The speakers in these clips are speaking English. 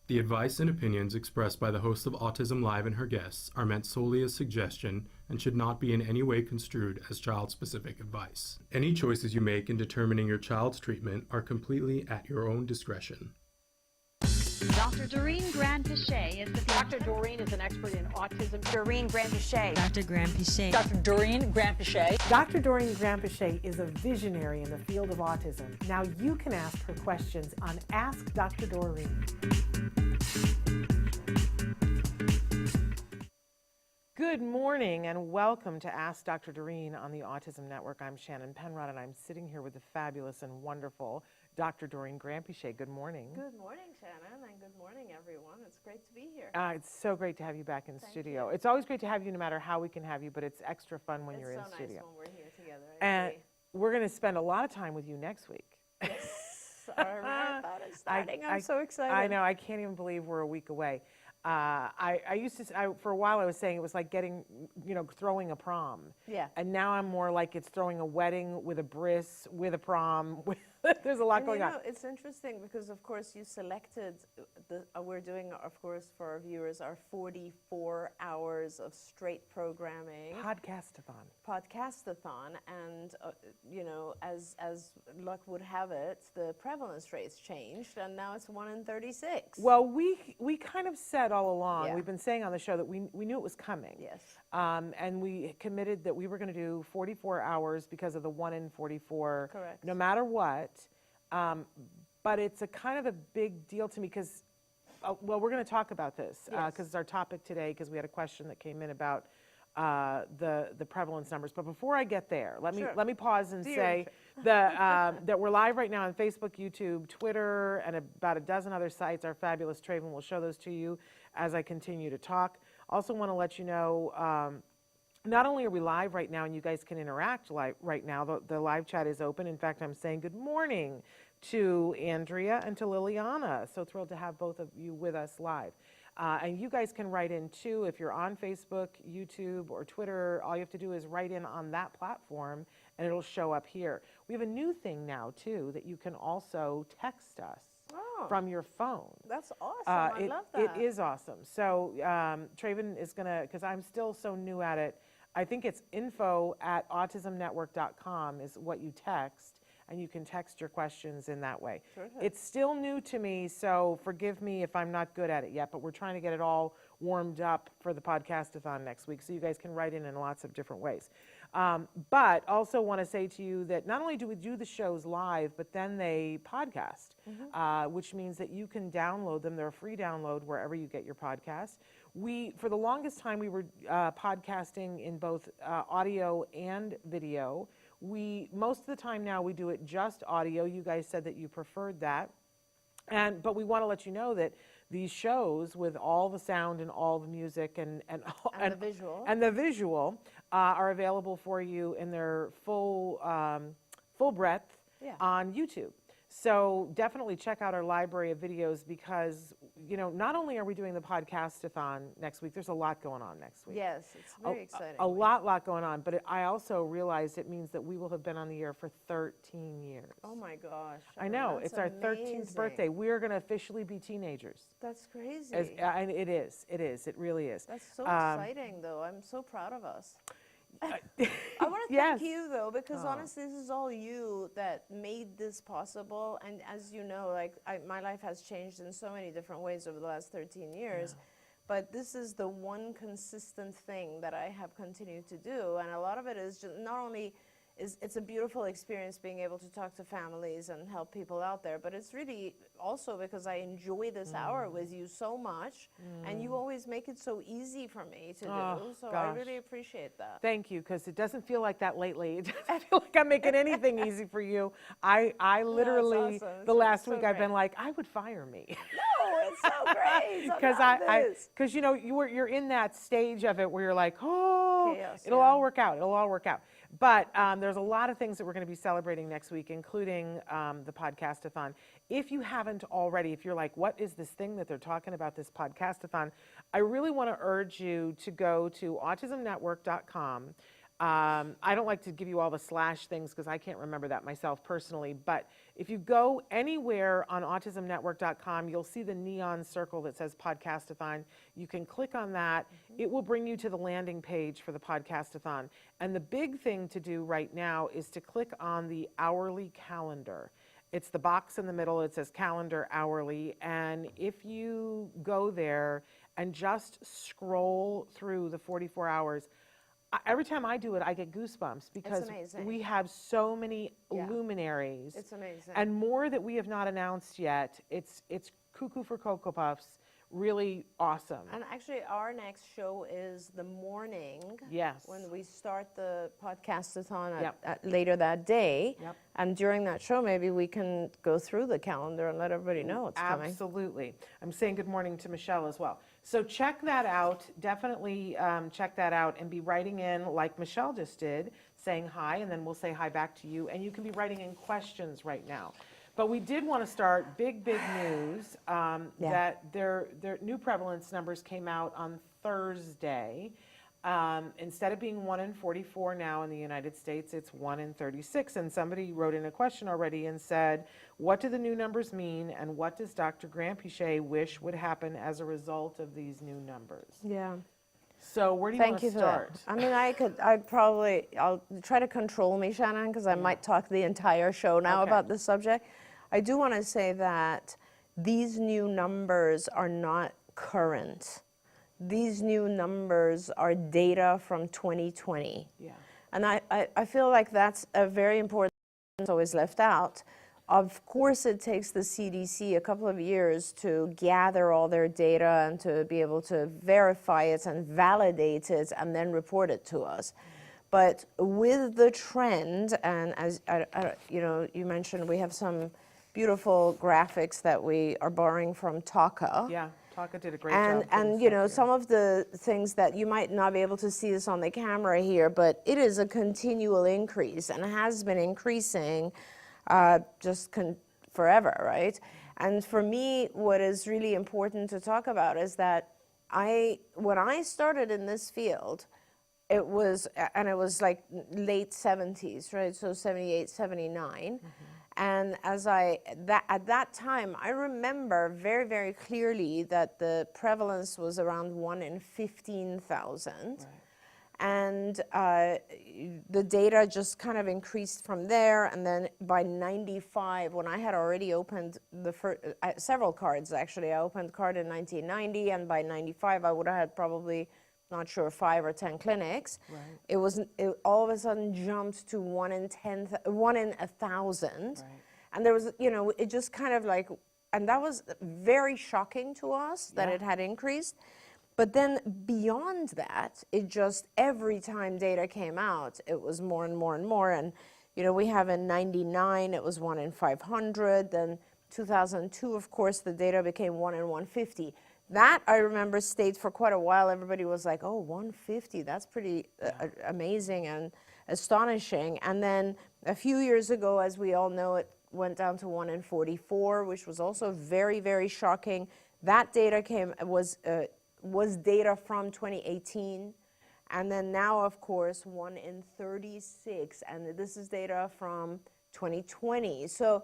The advice and opinions expressed by the host of Autism Live and her guests are meant solely as suggestion and should not be in any way construed as child-specific advice. Any choices you make in determining your child's treatment are completely at your own discretion. Dr. Doreen Granpeesheh is the Dr. Doreen is an expert in autism. Doreen Granpeesheh. Dr. Granpeesheh. Dr. Doreen Granpeesheh. Dr. Doreen Granpeesheh is a visionary in the field of autism. Now you can ask her questions on Ask Dr. Doreen. Good morning and welcome to Ask Dr. Doreen on the Autism Network. I'm Shannon Penrod and I'm sitting here with the fabulous and wonderful Dr. Doreen Granpeesheh. Good morning. Good morning, Shannon, and good morning, everyone. It's great to be here. It's so great to have you back in studio. You. It's always great to have you no matter how we can have you, but it's extra fun when you're in studio. It's so nice when we're here together. And we're going to spend a lot of time with you next week. Yes, our marathon is starting. I'm so excited. I know. I can't even believe we're a week away. I used to, for a while I was saying it was like getting, throwing a prom. Yeah. And now I'm more like it's throwing a wedding with a bris, with a prom. There's a lot going on. It's interesting because, of course, you selected, we're doing, of course, for our viewers, our 44 hours of straight programming. Podcastathon. And, as luck would have it, the prevalence rates changed, and now it's 1 in 36. Well, we kind of said all along, Yeah. we've been saying on the show that we knew it was coming. Yes. And we committed that we were going to do 44 hours because of the 1 in 44. Correct. No matter what. But it's a kind of a big deal to me because, we're going to talk about this because it's our topic today because we had a question that came in about the prevalence numbers. But before I get there, let me pause and say that we're live right now on Facebook, YouTube, Twitter, and about a dozen other sites. Our fabulous Traven will show those to you as I continue to talk. Also want to let you know, not only are we live right now and you guys can interact right now, the live chat is open. In fact, I'm saying good morning to Andrea and to Liliana. So thrilled to have both of you with us live. And you guys can write in too. If you're on Facebook, YouTube, or Twitter, all you have to do is write in on that platform and it'll show up here. We have a new thing now too that you can also text us from your phone. That's awesome. I love that. It is awesome. So Traven is going to, because I'm still so new at it, I think it's info@autismnetwork.com is what you text, and you can text your questions in that way. Sure. It's still new to me, so forgive me if I'm not good at it yet, but we're trying to get it all warmed up for the podcastathon next week, so you guys can write in lots of different ways. But also want to say to you that not only do we do the shows live, but then they podcast, which means that you can download them. They're a free download wherever you get your podcasts. For the longest time, we were podcasting in both audio and video. Most of the time now we do it just audio. You guys said that you preferred that. But we want to let you know that these shows with all the sound and all the music and the visual are available for you in their full breadth on YouTube. So definitely check out our library of videos because, not only are we doing the podcastathon next week, there's a lot going on next week. Yes, it's very exciting. A lot going on, but I also realized it means that we will have been on the air for 13 years. Oh my gosh. I know, it's our 13th birthday. We are going to officially be teenagers. That's crazy. And it is, it really is. That's so exciting though. I'm so proud of us. I want to thank you though, because honestly, this is all you that made this possible. And as you know, my life has changed in so many different ways over the last 13 years. Yeah. But this is the one consistent thing that I have continued to do. And a lot of it is just not only it's a beautiful experience being able to talk to families and help people out there, but it's really also because I enjoy this hour with you so much, and you always make it so easy for me to do, so I really appreciate that. Thank you, because it doesn't feel like that lately. It doesn't feel like I'm making anything easy for you. I literally, awesome. the last week so I've been like, I would fire me. No, it's so great. Because you're in that stage of it where you're like, chaos, it'll all work out. It'll all work out. But there's a lot of things that we're going to be celebrating next week, including the podcastathon. If you haven't already, if you're like, what is this thing that they're talking about, this podcastathon, I really want to urge you to go to autismnetwork.com I don't like to give you all the slash things because I can't remember that myself personally, but if you go anywhere on autismnetwork.com, you'll see the neon circle that says Podcastathon. You can click on that. It will bring you to the landing page for the Podcastathon. And the big thing to do right now is to click on the hourly calendar. It's the box in the middle. It says calendar hourly. And if you go there and just scroll through the 44 hours, every time I do it, I get goosebumps because we have so many luminaries. It's amazing. And more that we have not announced yet. It's cuckoo for Cocoa Puffs. Really awesome. And actually, our next show is the morning. Yes. When we start the podcastathon later that day. Yep. And during that show, maybe we can go through the calendar and let everybody know it's coming. Absolutely. I'm saying good morning to Michelle as well. So check that out. Definitely check that out and be writing in like Michelle just did, saying hi, and then we'll say hi back to you. And you can be writing in questions right now. But we did want to start big news that their new prevalence numbers came out on Thursday. Instead of being 1 in 44 now in the United States, it's 1 in 36. And somebody wrote in a question already and said, what do the new numbers mean? And what does Dr. Granpeesheh wish would happen as a result of these new numbers? Yeah. So where do you want to start? I mean, I'll try to control me, Shannon, because I might talk the entire show now about this subject. I do want to say that these new numbers are not current. These new numbers are data from 2020. Yeah. And I feel like that's a very important thing that's always left out. Of course, it takes the CDC a couple of years to gather all their data and to be able to verify it and validate it and then report it to us. But with the trend, and as you mentioned, we have some beautiful graphics that we are borrowing from Taka. Yeah, Taka did a great job. And some of the things that you might not be able to see this on the camera here, but it is a continual increase and has been increasing forever, right? And for me, what is really important to talk about is that when I started in this field, it was like late 70s, right? So 78, 79. And at that time, I remember very, very clearly that the prevalence was around 1 in 15,000. Right. And the data just kind of increased from there. And then by 95, when I had already opened several cards, actually, I opened card in 1990, and by 95, I would have had probably, not sure, 5 or 10 clinics. Right. It all of a sudden jumped to 1 in 1,000. Right. And there was, it just kind of like, and that was very shocking to us that it had increased. But then beyond that, it just, every time data came out, it was more and more and more. And, we have in 99, it was 1 in 500. Then 2002, of course, the data became 1 in 150. That, I remember, stayed for quite a while. Everybody was like, oh, 150, that's pretty amazing and astonishing. And then a few years ago, as we all know, it went down to 1 in 44, which was also very, very shocking. That data was data from 2018. And then now, of course, 1 in 36. And this is data from 2020. So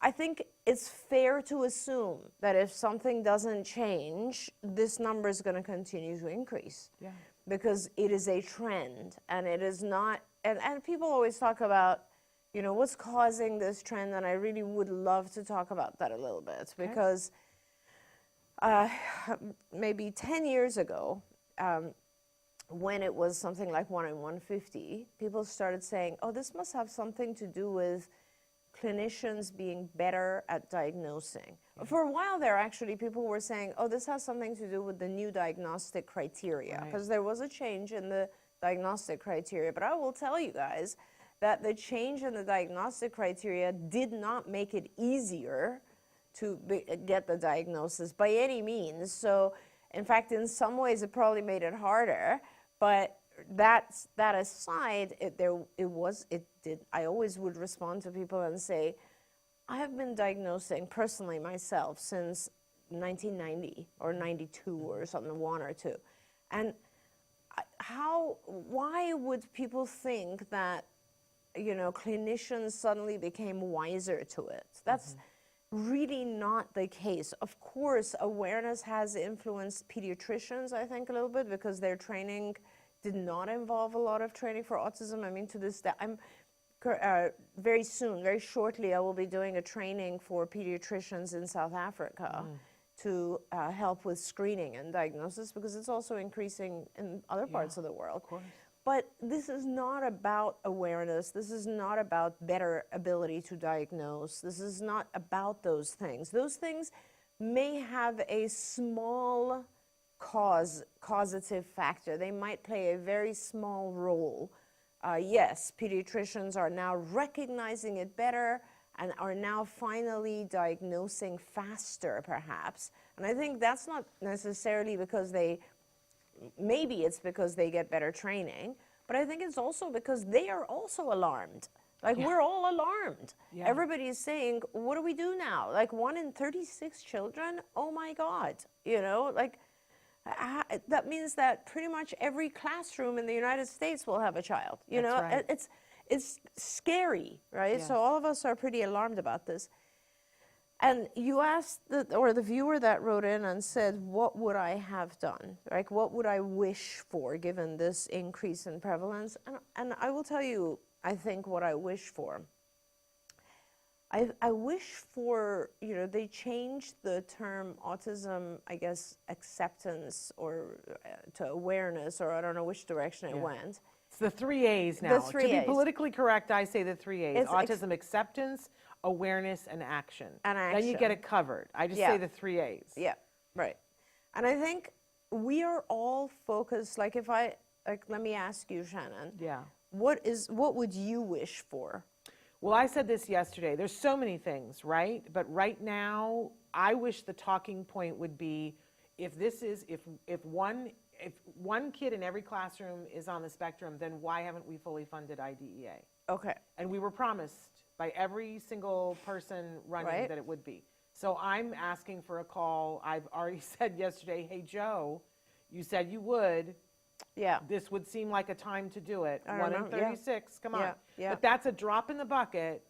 I think it's fair to assume that if something doesn't change, this number is going to continue to increase. Yeah. Because it is a trend, and it is not, and people always talk about, what's causing this trend, and I really would love to talk about that a little bit, because maybe 10 years ago, when it was something like 1 in 150, people started saying, oh, this must have something to do with clinicians being better at diagnosing. For a while there, actually, people were saying, oh, this has something to do with the new diagnostic criteria, because there was a change in the diagnostic criteria. But I will tell you guys that the change in the diagnostic criteria did not make it easier to get the diagnosis by any means. So, in fact, in some ways, it probably made it harder. But that aside, I always would respond to people and say, I have been diagnosing personally myself since 1990 or 92 or something, 1 or 2. And why would people think that, clinicians suddenly became wiser to it? That's really not the case. Of course, awareness has influenced pediatricians, I think, a little bit, because their training did not involve a lot of training for autism. I mean, to this day, very soon, very shortly, I will be doing a training for pediatricians in South Africa to help with screening and diagnosis, because it's also increasing in other parts of the world. Of course. But this is not about awareness. This is not about better ability to diagnose. This is not about those things. Those things may have a small causative factor. They might play a very small role. Yes, pediatricians are now recognizing it better and are now finally diagnosing faster, perhaps. And I think that's not necessarily because maybe it's because they get better training, but I think it's also because they are also alarmed. Like, we're all alarmed. Yeah. Everybody is saying, what do we do now? Like, 1 in 36 children? Oh my God. That means that pretty much every classroom in the United States will have a child. Right. It's scary, right? Yes. So all of us are pretty alarmed about this. And you asked, the viewer that wrote in and said, what would I have done? Like, what would I wish for given this increase in prevalence? And I will tell you, I think what I wish for. I wish for, they changed the term autism, I guess, acceptance or to awareness, or I don't know which direction it went. It's the 3 A's now. The 3 To be A's. politically correct, I say the 3 A's. It's Autism acceptance, awareness, and action. And Then you action. get it covered. I just say the 3 A's. Yeah, right. And I think we are all focused, let me ask you, Shannon. Yeah. What would you wish for? Well, I said this yesterday. There's so many things, right? But right now, I wish the talking point would be if one kid in every classroom is on the spectrum, then why haven't we fully funded IDEA? Okay. And we were promised by every single person running that it would be. So I'm asking for a call. I've already said yesterday, hey, Joe, you said you would. Yeah. This would seem like a time to do it. I 1 don't in know, yeah. 36, come on. Yeah, yeah. But that's a drop in the bucket,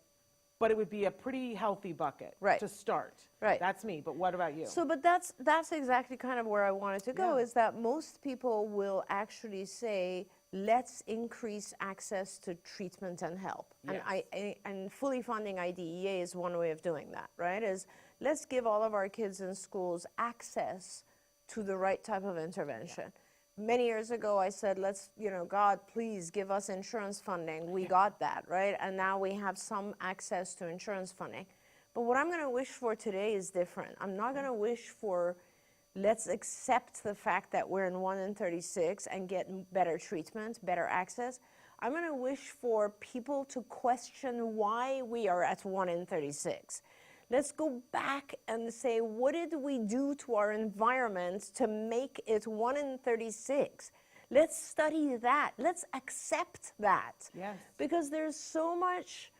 but it would be a pretty healthy bucket to start. Right. That's me, but what about you? So, but that's exactly kind of where I wanted to go, is that most people will actually say, let's increase access to treatment and help. Yes. And fully funding IDEA is one way of doing that, right? Is let's give all of our kids in schools access to the right type of intervention. Yeah. Many years ago, I said, let's, God, please give us insurance funding. We got that, right? And now we have some access to insurance funding. But what I'm going to wish for today is different. I'm not going to wish for, let's accept the fact that we're in 1 in 36 and get better treatment, better access. I'm going to wish for people to question why we are at 1 in 36. Let's go back and say, what did we do to our environment to make it 1 in 36? Let's study that. Let's accept that. Yes. Because there's so much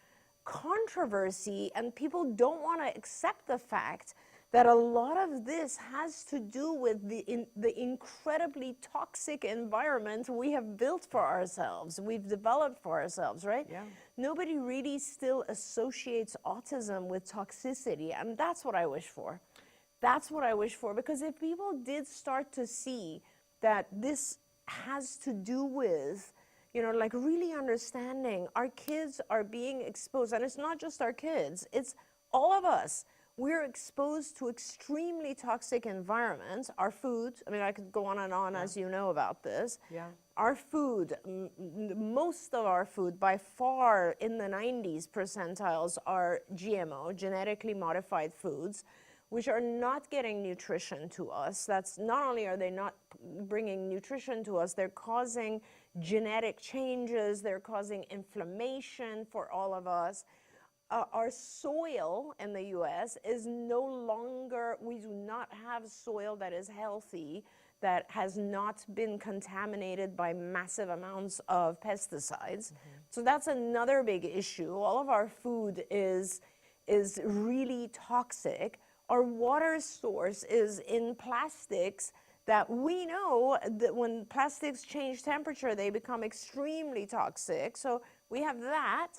controversy and people don't want to accept the fact that a lot of this has to do with the incredibly toxic environment we have built for ourselves, we've developed for ourselves, right? Yeah. Nobody really still associates autism with toxicity, and that's what I wish for. That's what I wish for, because if people did start to see that this has to do with, really understanding our kids are being exposed, and it's not just our kids, it's all of us. We're exposed to extremely toxic environments. Our food, I could go on and on, as you know about this. Yeah. Our food, most of our food, by far in the 90s percentiles, are GMO, genetically modified foods, which are not getting nutrition to us. That's not only are they not bringing nutrition to us, they're causing genetic changes, they're causing inflammation for all of us. Our soil in the US is no longer, we do not have soil that is healthy, that has not been contaminated by massive amounts of pesticides. So that's another big issue. All of our food is really toxic. Our water source is in plastics that we know that when plastics change temperature, they become extremely toxic. So we have that.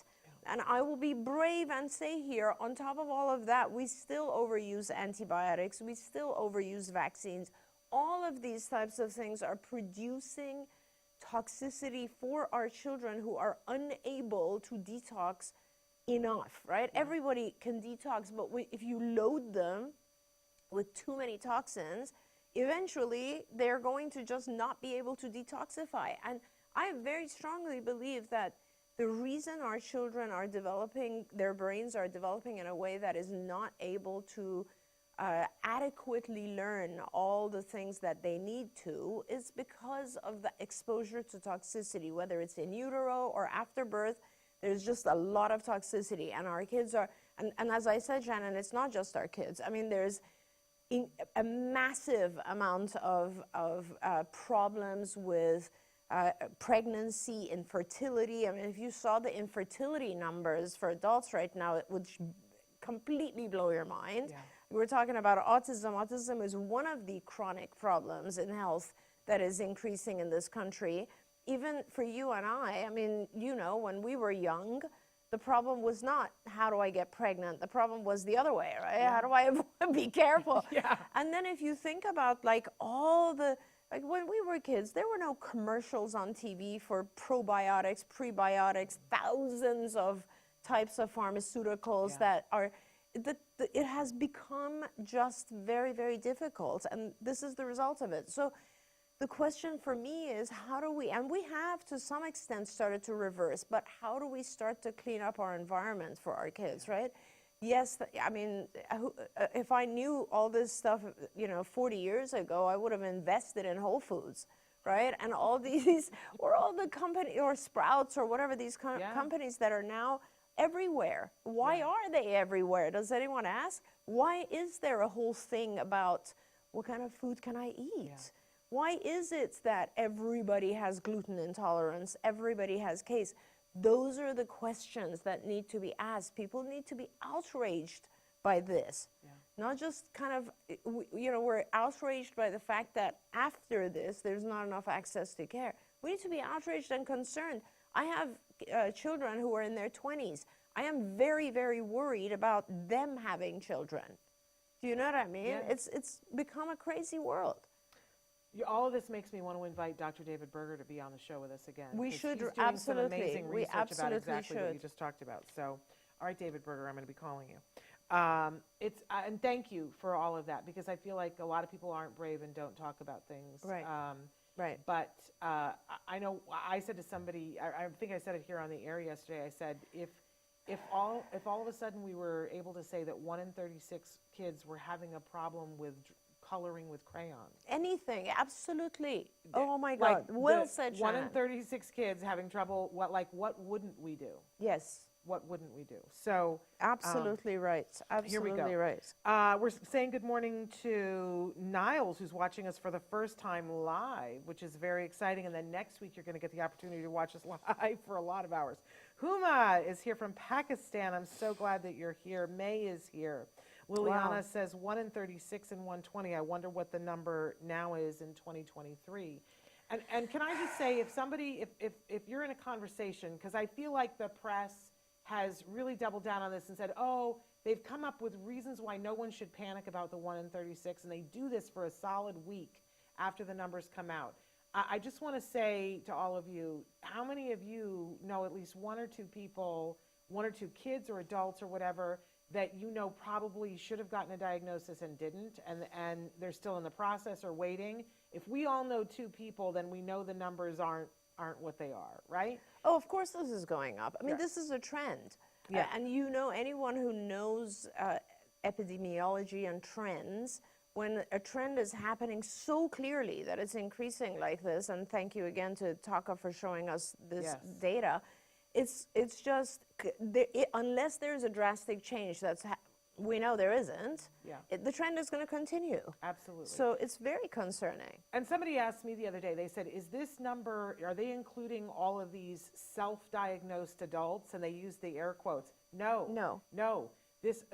And I will be brave and say here, on top of all of that, we still overuse antibiotics. We still overuse vaccines. All of these types of things are producing toxicity for our children who are unable to detox enough, right? Everybody can detox, but if you load them with too many toxins, eventually they're going to just not be able to detoxify. And I very strongly believe that the reason our children are developing, their brains are developing in a way that is not able to adequately learn all the things that they need to is because of the exposure to toxicity, whether it's in utero or after birth. There's just a lot of toxicity, and our kids are, and as I said, Shannon, it's not just our kids. I mean, there's a massive amount of problems with pregnancy, infertility. I mean, if you saw the infertility numbers for adults right now, it would completely blow your mind. Yeah. We're talking about autism. Autism is one of the chronic problems in health that is increasing in this country. Even for you and I mean, you know, when we were young, the problem was not how do I get pregnant? The problem was the other way, right? Yeah. How do I be careful? Yeah. And then if you think about like all the, like when we were kids, there were no commercials on TV for probiotics, prebiotics, thousands of types of pharmaceuticals that are, it has become just very, very difficult. And this is the result of it. So the question for me is how do we, and we have to some extent started to reverse, but how do we start to clean up our environment for our kids, right? Yes, I mean, if I knew all this stuff, you know, 40 years ago, I would have invested in Whole Foods, right? And all these, or all the company, or Sprouts, or whatever these companies that are now everywhere. Why are they everywhere? Does anyone ask? Why is there a whole thing about what kind of food can I eat? Yeah. Why is it that everybody has gluten intolerance? Everybody has case? Those are the questions that need to be asked. People need to be outraged by this. Yeah. Not just kind of, you know, we're outraged by the fact that after this, there's not enough access to care. We need to be outraged and concerned. I have children who are in their 20s. I am very, very worried about them having children. Do you know what I mean? Yeah. It's become a crazy world. All of this makes me want to invite Dr. David Berger to be on the show with us again. We should, he's doing absolutely. Some amazing research about exactly what you just talked about. So, all right, David Berger, I'm going to be calling you. And thank you for all of that, because I feel like a lot of people aren't brave and don't talk about things. Right. Right. But I know I said to somebody, I think I said it here on the air yesterday. I said if all of a sudden we were able to say that 1 in 36 kids were having a problem with coloring with crayons. Anything, absolutely. Oh my God, well said, Shannon. 1 in 36 kids having trouble, what wouldn't we do? Yes. What wouldn't we do? So absolutely right. Absolutely here we go. Right. We're saying good morning to Niles, who's watching us for the first time live, which is very exciting. And then next week, you're going to get the opportunity to watch us live for a lot of hours. Huma is here from Pakistan. I'm so glad that you're here. May is here. Liliana says 1 in 36 and 120. I wonder what the number now is in 2023. And can I just say, if somebody, if you're in a conversation, because I feel like the press has really doubled down on this and said, oh, they've come up with reasons why no one should panic about the 1 in 36, and they do this for a solid week after the numbers come out. I just want to say to all of you, how many of you know at least 1 or 2 people, 1 or 2 kids or adults or whatever, that you know probably should have gotten a diagnosis and didn't, and they're still in the process or waiting? If we all know 2 people, then we know the numbers aren't what they are, right? Oh, of course this is going up. I mean, this is a trend. Yeah. And you know, anyone who knows epidemiology and trends, when a trend is happening so clearly that it's increasing like this, and thank you again to Taka for showing us this data, it's just, unless there's a drastic change we know there isn't. Yeah. The trend is going to continue. Absolutely. So it's very concerning. And somebody asked me the other day, they said, is this number, are they including all of these self-diagnosed adults? And they used the air quotes. No. No. No. This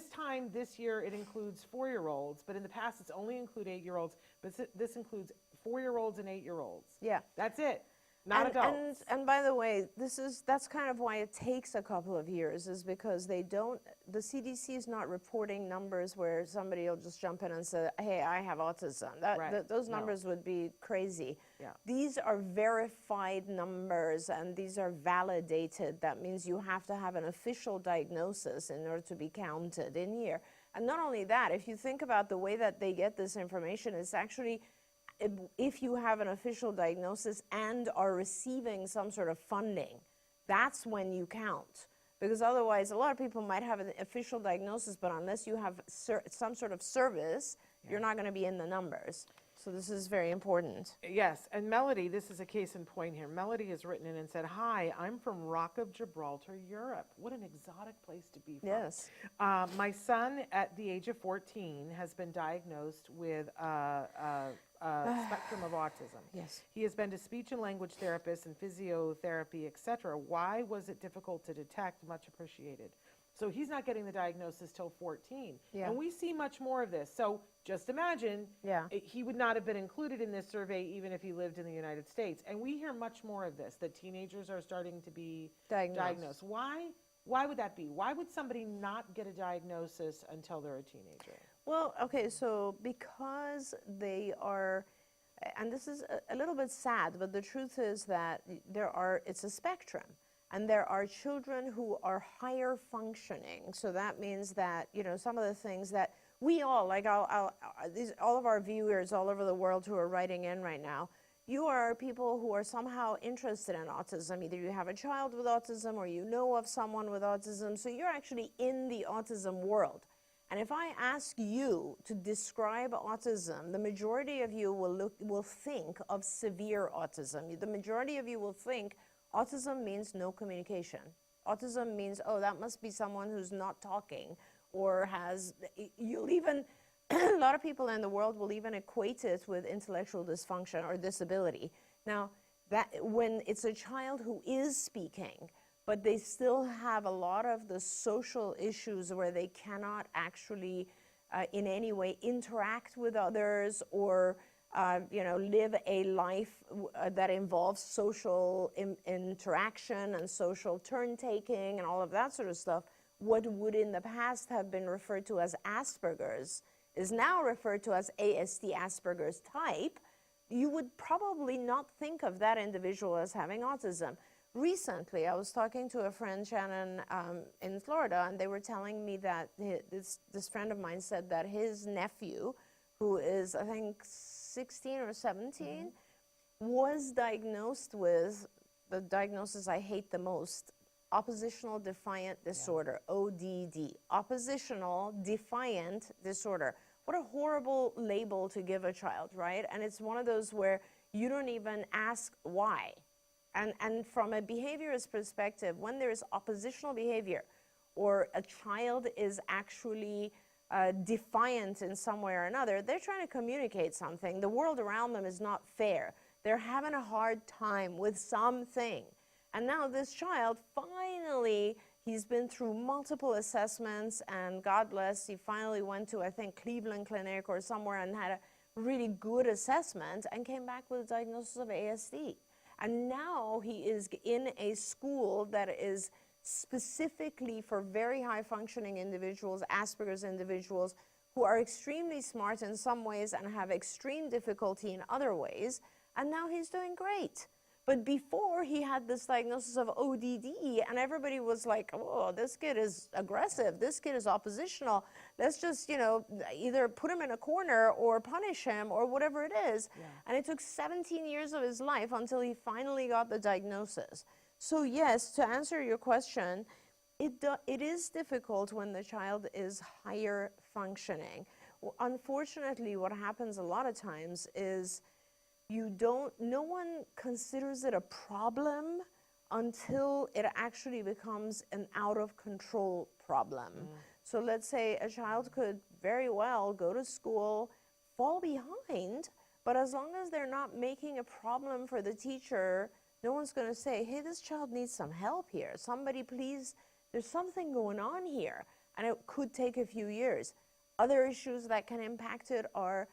time, this year, it includes 4-year-olds, but in the past, it's only include 8-year-olds, but this includes 4-year-olds and 8-year-olds. Yeah. That's it, not adults. And by the way, that's kind of why it takes a couple of years, is because the CDC is not reporting numbers where somebody will just jump in and say, hey, I have autism. Right. Those No. numbers would be crazy. Yeah. These are verified numbers and these are validated. That means you have to have an official diagnosis in order to be counted in here. And not only that, if you think about the way that they get this information, it's actually, if you have an official diagnosis and are receiving some sort of funding, that's when you count. Because otherwise, a lot of people might have an official diagnosis, but unless you have some sort of service, you're not going to be in the numbers. So this is very important. Yes, and Melody, this is a case in point here. Melody has written in and said, hi, I'm from Rock of Gibraltar, Europe. What an exotic place to be from. Yes. My son, at the age of 14, has been diagnosed with a spectrum of autism. Yes. He has been to speech and language therapists and physiotherapy, etc. Why was it difficult to detect? Much appreciated. So he's not getting the diagnosis till 14. Yeah. And we see much more of this. So just imagine he would not have been included in this survey even if he lived in the United States. And we hear much more of this, that teenagers are starting to be diagnosed. Why would that be? Why would somebody not get a diagnosis until they're a teenager? Well, okay, so because they are, and this is a little bit sad, but the truth is that it's a spectrum. And there are children who are higher functioning. So that means that, some of the things that we all, like all of our viewers all over the world who are writing in right now, you are people who are somehow interested in autism. Either you have a child with autism or you know of someone with autism. So you're actually in the autism world. And if I ask you to describe autism, the majority of you will think of severe autism. The majority of you will think autism means no communication. Autism means, oh, that must be someone who's not talking or you'll even, a lot of people in the world will even equate it with intellectual dysfunction or disability. Now, that when it's a child who is speaking, but they still have a lot of the social issues where they cannot actually in any way interact with others or live a life that involves social interaction and social turn-taking and all of that sort of stuff. What would in the past have been referred to as Asperger's is now referred to as ASD, Asperger's type. You would probably not think of that individual as having autism. Recently, I was talking to a friend, Shannon, in Florida, and they were telling me that this friend of mine said that his nephew, who is, I think, 16 or 17, was diagnosed with the diagnosis I hate the most, oppositional defiant disorder, ODD, oppositional defiant disorder. What a horrible label to give a child, right? And it's one of those where you don't even ask why. And from a behaviorist perspective, when there is oppositional behavior or a child is actually defiant in some way or another, they're trying to communicate something. The world around them is not fair. They're having a hard time with something. And now this child, finally, he's been through multiple assessments, and God bless, he finally went to, I think, Cleveland Clinic or somewhere and had a really good assessment and came back with a diagnosis of ASD. And now he is in a school that is specifically for very high functioning individuals, Asperger's individuals, who are extremely smart in some ways and have extreme difficulty in other ways. And now he's doing great. But before, he had this diagnosis of ODD, and everybody was like, oh, this kid is aggressive, this kid is oppositional, let's just, either put him in a corner or punish him or whatever it is. Yeah. And it took 17 years of his life until he finally got the diagnosis. So yes, to answer your question, it is difficult when the child is higher functioning. Well, unfortunately, what happens a lot of times is no one considers it a problem until it actually becomes an out of control problem. So let's say a child could very well go to school, fall behind, but as long as they're not making a problem for the teacher, no one's going to say, hey, this child needs some help here. Somebody please, there's something going on here. and it could take a few years. Other issues that can impact it are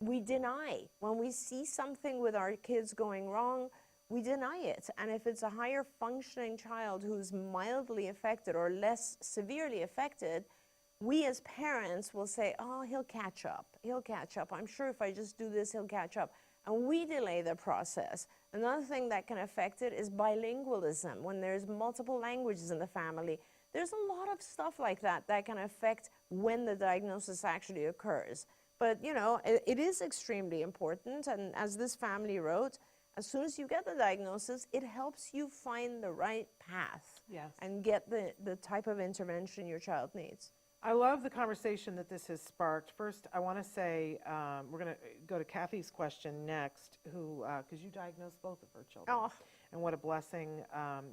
we deny. When we see something with our kids going wrong, we deny it. And if it's a higher functioning child who's mildly affected or less severely affected, we as parents will say, oh, he'll catch up. He'll catch up. I'm sure if I just do this, he'll catch up. And we delay the process. Another thing that can affect it is bilingualism. When there's multiple languages in the family, there's a lot of stuff like that that can affect when the diagnosis actually occurs. But, you know, it is extremely important. And as this family wrote, as soon as you get the diagnosis, it helps you find the right path and get the type of intervention your child needs. I love the conversation that this has sparked. First, I want to say we're going to go to Kathy's question next, because you diagnosed both of her children. Oh. And what a blessing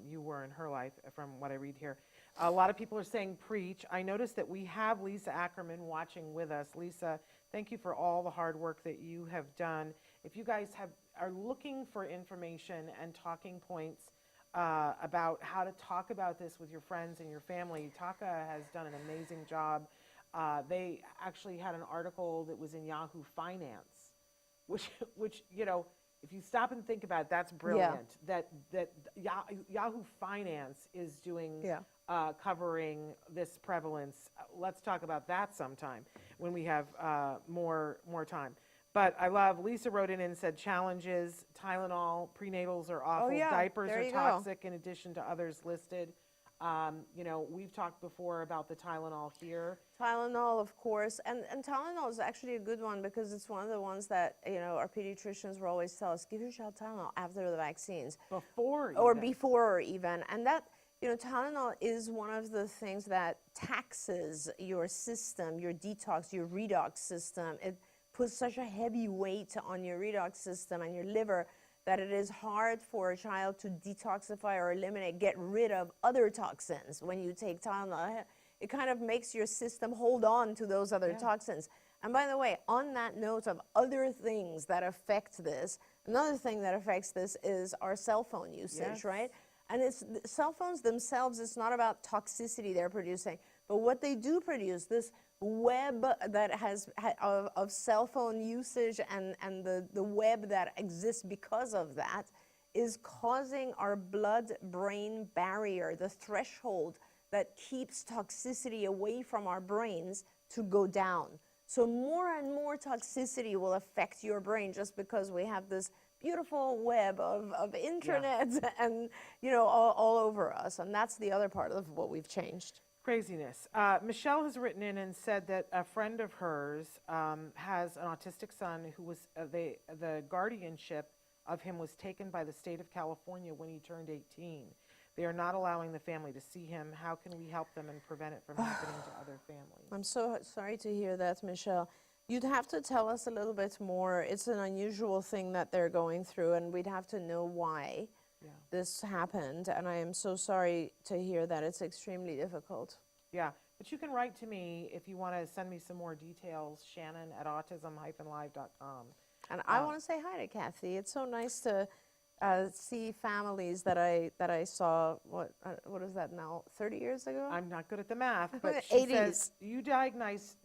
you were in her life, from what I read here. A lot of people are saying preach. I noticed that we have Lisa Ackerman watching with us. Lisa, thank you for all the hard work that you have done. If you guys are looking for information and talking points about how to talk about this with your friends and your family, Taka has done an amazing job. They actually had an article that was in Yahoo Finance, which you know, if you stop and think about it, that's brilliant. That Yahoo Finance is doing covering this prevalence. Let's talk about that sometime when we have more time. But I love, Lisa wrote in and said, challenges, Tylenol, prenatals are awful, diapers are toxic in addition to others listed. You know, we've talked before about the Tylenol here. Tylenol, of course, and Tylenol is actually a good one because it's one of the ones that, you know, our pediatricians will always tell us, give your child Tylenol after the vaccines. Before even. And that, you know, Tylenol is one of the things that taxes your system, your detox, your redox system. It puts such a heavy weight on your redox system and your liver that it is hard for a child to detoxify or eliminate, get rid of other toxins when you take Tylenol. It kind of makes your system hold on to those other toxins. And by the way, on that note of other things that affect this, another thing that affects this is our cell phone usage, right? And it's cell phones themselves, it's not about toxicity they're producing, but what they do produce, this web that has of cell phone usage and the web that exists because of that is causing our blood-brain barrier, the threshold that keeps toxicity away from our brains, to go down. So more and more toxicity will affect your brain just because we have this beautiful web of internet and, you know, all over us. And that's the other part of what we've changed. Craziness. Michelle has written in and said that a friend of hers has an autistic son who was, the guardianship of him was taken by the state of California when he turned 18. They are not allowing the family to see him. How can we help them and prevent it from happening to other families? I'm so sorry to hear that, Michelle. You'd have to tell us a little bit more. It's an unusual thing that they're going through, and we'd have to know why this happened. And I am so sorry to hear that. It's extremely difficult. Yeah, but you can write to me if you want to send me some more details, Shannon@autism-live.com. And I want to say hi to Kathy. It's so nice to see families that I saw, what is that now, 30 years ago? I'm not good at the math, but she 80s. says, you diagnosed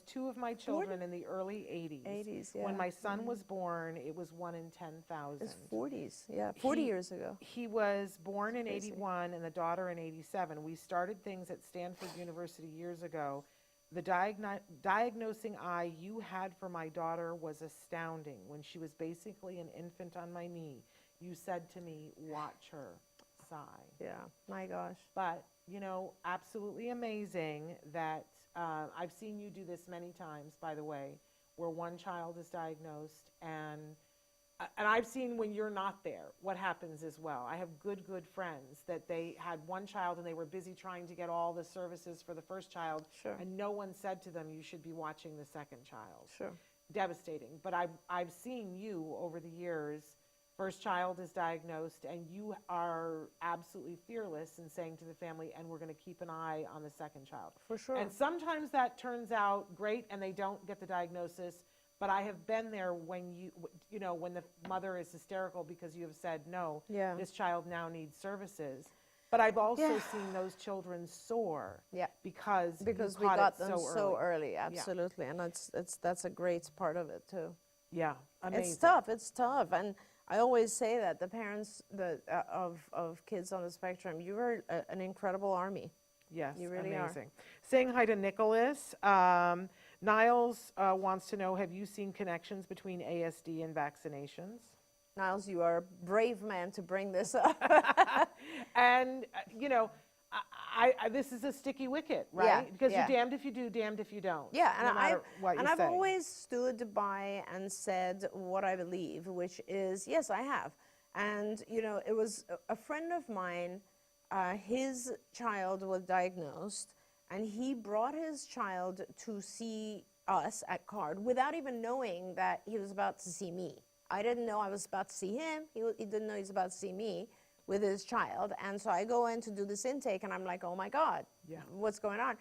2 of my children in the early 80s. 80s, yeah. When my son was born, it was 1 in 10,000. It's 40s, yeah, 40 years ago. He was born in 81 and the daughter in 87. We started things at Stanford University years ago. The diagnosing eye you had for my daughter was astounding. When she was basically an infant on my knee, you said to me, watch her, sigh. Yeah, my gosh. But, you know, absolutely amazing that I've seen you do this many times, by the way, where one child is diagnosed and I've seen when you're not there, what happens as well. I have good friends that they had one child and they were busy trying to get all the services for the first child. Sure. And no one said to them, you should be watching the second child. Sure. Devastating. But I've seen you over the years, first child is diagnosed and you are absolutely fearless in saying to the family, and we're going to keep an eye on the second child. For sure. And sometimes that turns out great and they don't get the diagnosis. But I have been there when you know, when the mother is hysterical because you have said, no, this child now needs services. But I've also Yeah. seen those children soar. Yeah. Because you we caught got it them so so early. early, absolutely. And that's a great part of it too. Yeah, amazing. It's tough. And I always say that the parents of kids on the spectrum, you are an incredible army. Yes, You really amazing. Saying hi to Nicholas. Niles wants to know, have you seen connections between ASD and vaccinations? Niles, you are a brave man to bring this up. And, you know, this is a sticky wicket, right? Yeah, Because yeah. you're damned if you do, damned if you don't. Yeah, and no matter what you I've say. always stood by and said what I believe, which is, yes, I have. And, you know, it was a friend of mine, his child was diagnosed, and he brought his child to see us at CARD without even knowing that he was about to see me. I didn't know I was about to see him. He didn't know he was about to see me with his child. And so I go in to do this intake, and I'm like, oh my God, what's going on?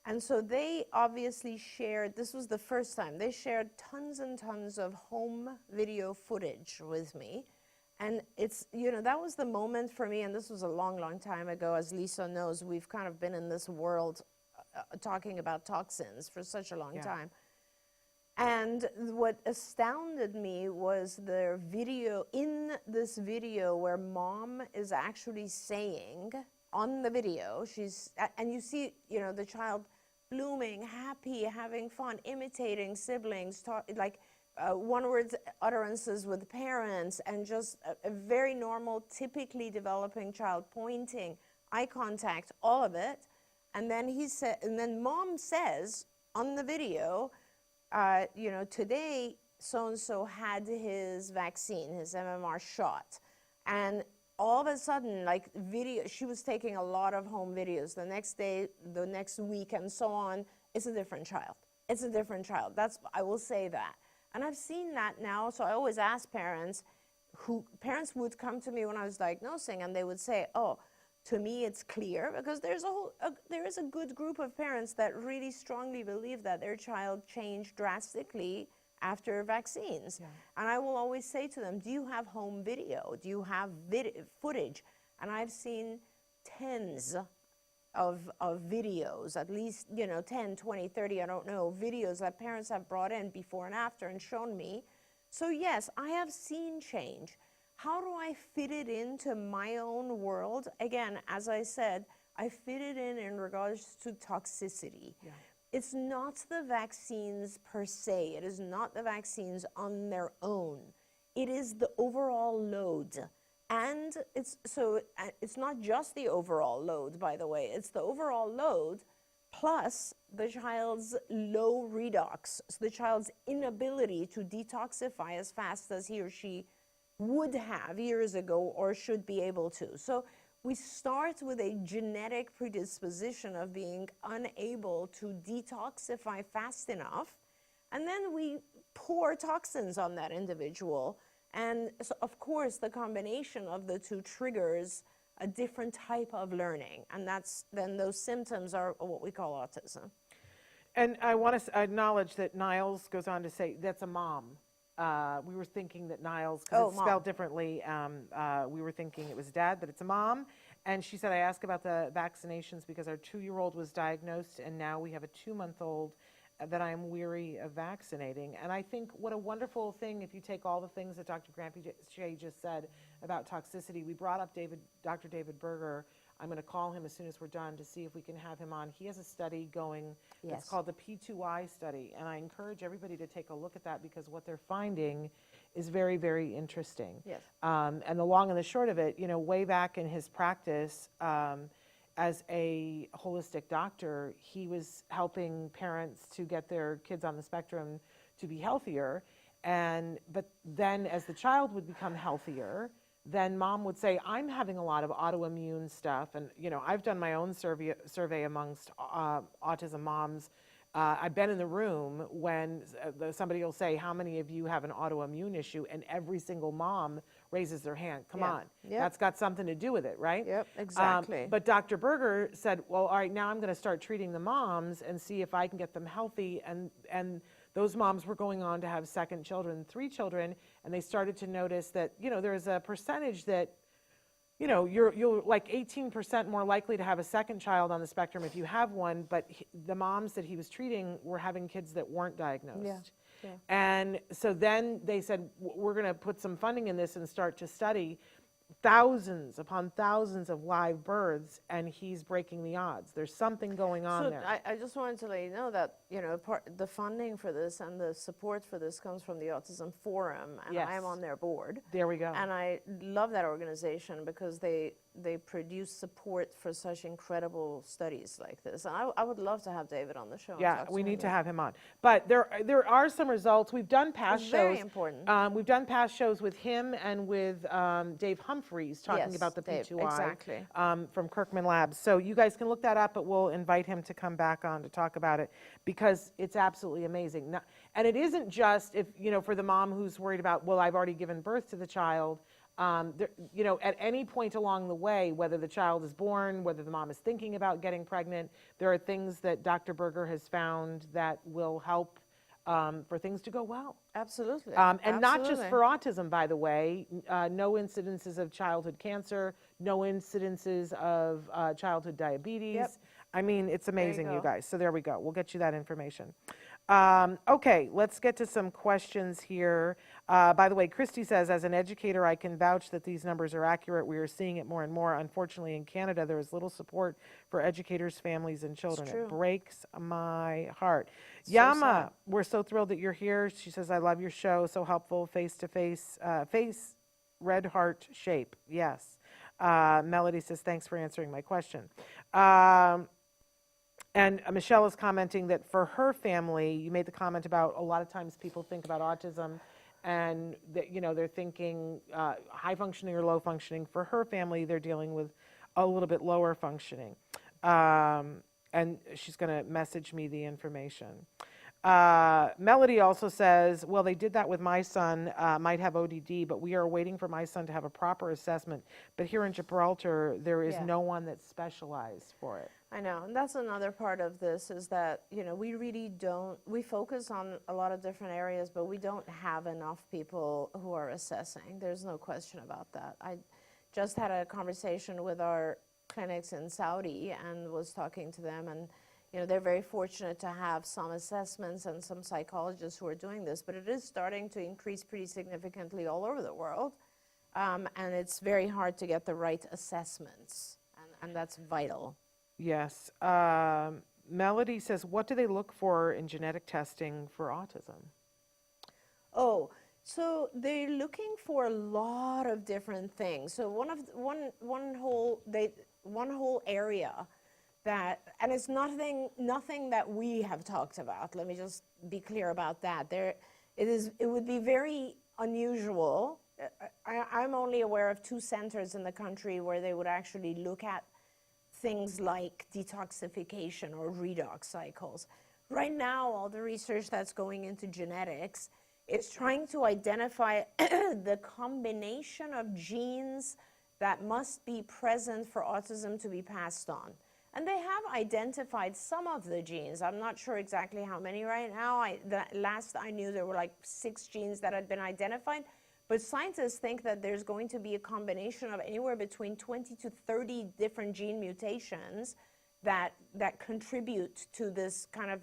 And so they obviously shared, this was the first time, they shared tons and tons of home video footage with me. And it's, you know, that was the moment for me, and this was a long, long time ago. As Lisa knows, we've kind of been in this world talking about toxins for such a long time. And what astounded me was the video, in this video where mom is actually saying, on the video, and you see, you know, the child blooming, happy, having fun, imitating siblings, one-word utterances with parents, and just a very normal, typically developing child, pointing, eye contact, all of it. And then and then mom says on the video, you know, today so-and-so had his vaccine, his MMR shot. And all of a sudden, like she was taking a lot of home videos. The next day, the next week, and so on, it's a different child. It's a different child. I will say that. And I've seen that now, so I always ask parents would come to me when I was diagnosing, and they would say, oh, to me it's clear, because there is a good group of parents that really strongly believe that their child changed drastically after vaccines. And I will always say to them, do you have home video? Do you have footage? And I've seen tens of videos, at least, you know, 10, 20, 30, I don't know, videos that parents have brought in before and after and shown me. So yes, I have seen change. How do I fit it into my own world? Again, as I said, I fit it in regards to toxicity. It's not the vaccines per se. It is not the vaccines on their own. It is the overall load. And it's not just the overall load, by the way. It's the overall load plus the child's low redox, so the child's inability to detoxify as fast as he or she would have years ago or should be able to. So we start with a genetic predisposition of being unable to detoxify fast enough, and then we pour toxins on that individual. And so, of course, the combination of the two triggers a different type of learning, and then those symptoms are what we call autism. And I want to acknowledge that Niles goes on to say that's a mom. We were thinking that Niles, because it's spelled differently, we were thinking it was dad, but it's a mom. And she said, I asked about the vaccinations because our 2-year-old was diagnosed, and now we have a 2-month-old that I'm weary of vaccinating. And I think what a wonderful thing, if you take all the things that Dr. Granpeesheh just said about toxicity. We brought up Dr. David Berger. I'm going to call him as soon as we're done to see if we can have him on. He has a study going. It's called the P2I study, and I encourage everybody to take a look at that, because what they're finding is very, very interesting. And the long and the short of it, you know, way back in his practice as a holistic doctor, he was helping parents to get their kids on the spectrum to be healthier. But then as the child would become healthier, then mom would say, I'm having a lot of autoimmune stuff. And, you know, I've done my own survey amongst autism moms. I've been in the room when somebody will say, how many of you have an autoimmune issue? And every single mom raises their hand. Come on. That's got something to do with it, right? Exactly. But Dr. Berger said, well, all right, now I'm going to start treating the moms and see if I can get them healthy. And those moms were going on to have second children, 3 children, and they started to notice that, you know, there's a percentage that you know, you're like 18% more likely to have a second child on the spectrum if you have one, but the moms that he was treating were having kids that weren't diagnosed. Yeah. Yeah. And so then they said, we're going to put some funding in this and start to study thousands upon thousands of live births, and he's breaking the odds. There's something going on So there. I just wanted to let you know that, you know, the funding for this and the support for this comes from the Autism Forum, and Yes. I am on their board. There we go. And I love that organization because they produce support for such incredible studies like this. And I would love to have David on the show. and Yeah, talk we to need him. to have him on. But there are some results. We've done past It's shows. very important. We've done past shows with him and with Dave Humphreys talking Yes, about the Dave, P2I exactly. From Kirkman Labs. So you guys can look that up, but we'll invite him to come back on to talk about it because it's absolutely amazing. And it isn't just if, you know, for the mom who's worried about, well, I've already given birth to the child. You know, at any point along the way, whether the child is born, whether the mom is thinking about getting pregnant, there are things that Dr. Berger has found that will help for things to go well. Absolutely. And not just Absolutely. for autism, by the way. No incidences of childhood cancer, no incidences of childhood diabetes. Yep. I mean, it's amazing, you go. guys. So there we go. We'll get you that information. Okay, let's get to some questions here. By the way, Christy says, as an educator, I can vouch that these numbers are accurate. We are seeing it more and more. Unfortunately, in Canada, there is little support for educators, families, and children. true. It breaks my heart. So Yama, sad. we're so thrilled that you're here. She says, I love your show. So helpful, face-to-face, face, red heart shape. Yes. Melody says, thanks for answering my question. And Michelle is commenting that for her family, you made the comment about a lot of times people think about autism and that, you know, they're thinking high functioning or low functioning. For her family, they're dealing with a little bit lower functioning. And she's going to message me the information. Melody also says, well, they did that with my son, might have ODD, but we are waiting for my son to have a proper assessment. But here in Gibraltar, there is Yeah. no one that's specialized for it. I know, and that's another part of this is that, you know, we really don't, we focus on a lot of different areas, but we don't have enough people who are assessing. There's no question about that. I just had a conversation with our clinics in Saudi and was talking to them, and, you know, they're very fortunate to have some assessments and some psychologists who are doing this, but it is starting to increase pretty significantly all over the world, and it's very hard to get the right assessments, and that's vital. Yes. Melody says, what do they look for in genetic testing for autism? Oh, so they're looking for a lot of different things. So one whole area that, and it's nothing that we have talked about. Let me just be clear about that. It would be very unusual. I'm only aware of 2 centers in the country where they would actually look at things like detoxification or redox cycles. Right now, all the research that's going into genetics is trying to identify the combination of genes that must be present for autism to be passed on. And they have identified some of the genes. I'm not sure exactly how many right now. Last I knew, there were like 6 genes that had been identified. But scientists think that there's going to be a combination of anywhere between 20 to 30 different gene mutations that contribute to this kind of